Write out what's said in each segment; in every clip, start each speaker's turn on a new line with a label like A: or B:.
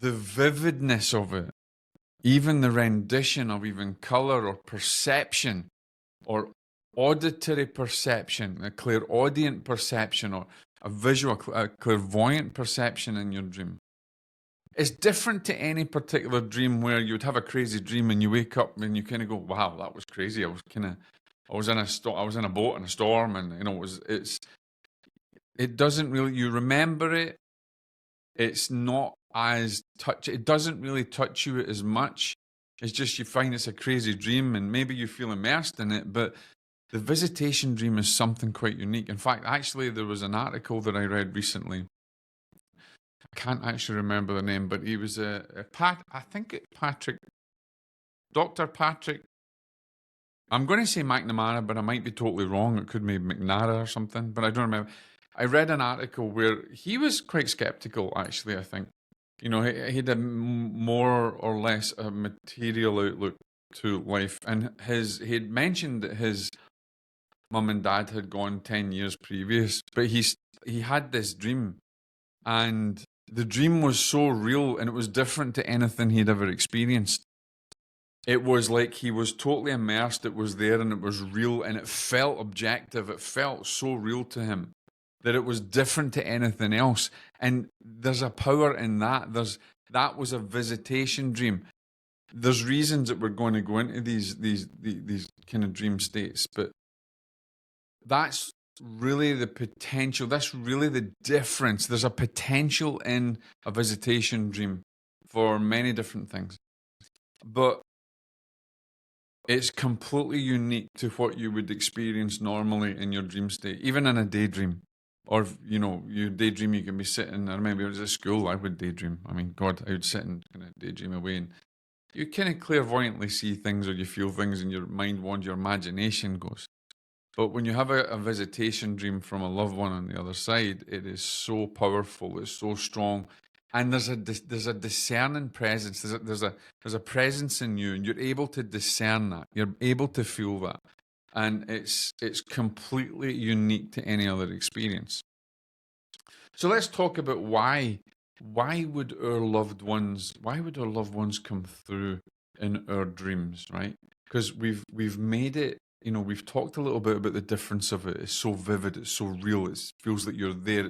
A: the vividness of it, even the rendition of even color or perception or auditory perception, a clairaudient perception or a visual, a clairvoyant perception in your dream. It's different to any particular dream where you'd have a crazy dream and you wake up and you kind of go, "Wow, that was crazy." I was in a boat in a storm, and it doesn't really. You remember it. It's not as touch. It doesn't really touch you as much. It's just you find it's a crazy dream, and maybe you feel immersed in it. But the visitation dream is something quite unique. In fact, actually, there was an article that I read recently. I can't actually remember the name, but he was I think Patrick, Dr. Patrick. I'm going to say McNamara, but I might be totally wrong. It could be McNara or something, but I don't remember. I read an article where he was quite skeptical, actually, I think. You know, he had a more or less a material outlook to life. And he had mentioned that his mum and dad had gone 10 years previous, but he had this dream. And the dream was so real, and it was different to anything he'd ever experienced. It was like he was totally immersed, it was there, and it was real, and it felt objective. It felt so real to him that it was different to anything else. And there's a power in that. That was a visitation dream. There's reasons that we're going to go into these kind of dream states, but that's really the potential. That's really the difference. There's a potential in a visitation dream for many different things, but it's completely unique to what you would experience normally in your dream state, even in a daydream. Or, you know, you daydream, you can be sitting. I remember I was at school, I would daydream. I mean, God, I would sit and kind of daydream away. And you kind of clairvoyantly see things, or you feel things, and your mind wanders, your imagination goes. But when you have a visitation dream from a loved one on the other side, it is so powerful, it's so strong. And there's a discerning presence. There's a presence in you, and you're able to discern that. You're able to feel that. And it's completely unique to any other experience. So let's talk about why would our loved ones come through in our dreams, right? Because we've made it, you know, we've talked a little bit about the difference of it. It's so vivid, it's so real, it feels like you're there.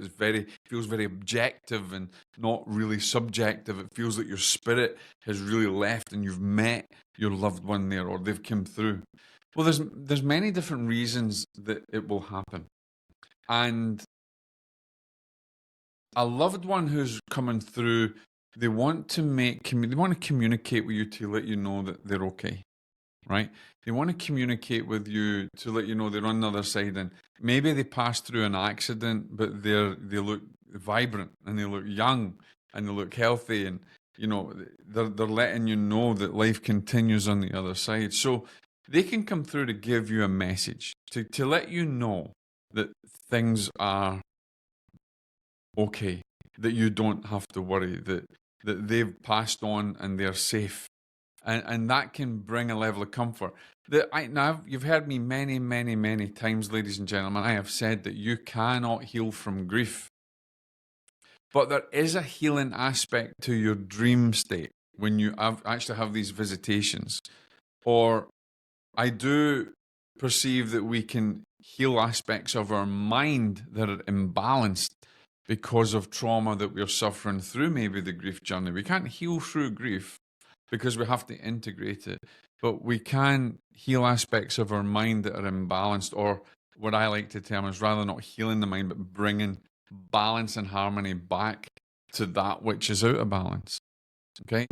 A: Feels very objective and not really subjective. It feels like your spirit has really left and you've met your loved one there, or they've come through. Well, there's many different reasons that it will happen. And a loved one who's coming through, they want to communicate with you to let you know that they're okay, right? They want to communicate with you to let you know they're on the other side, and maybe they passed through an accident, but they look vibrant and they look young and they look healthy, and you know they're letting you know that life continues on the other side. So they can come through to give you a message, to let you know that things are okay, that you don't have to worry, that they've passed on and they're safe. And that can bring a level of comfort. Now, you've heard me many, many, many times, ladies and gentlemen, I have said that you cannot heal from grief. But there is a healing aspect to your dream state when you actually have these visitations. Or I do perceive that we can heal aspects of our mind that are imbalanced because of trauma that we're suffering through, maybe the grief journey. We can't heal through grief because we have to integrate it, but we can heal aspects of our mind that are imbalanced, or what I like to term is rather not healing the mind, but bringing balance and harmony back to that which is out of balance. Okay?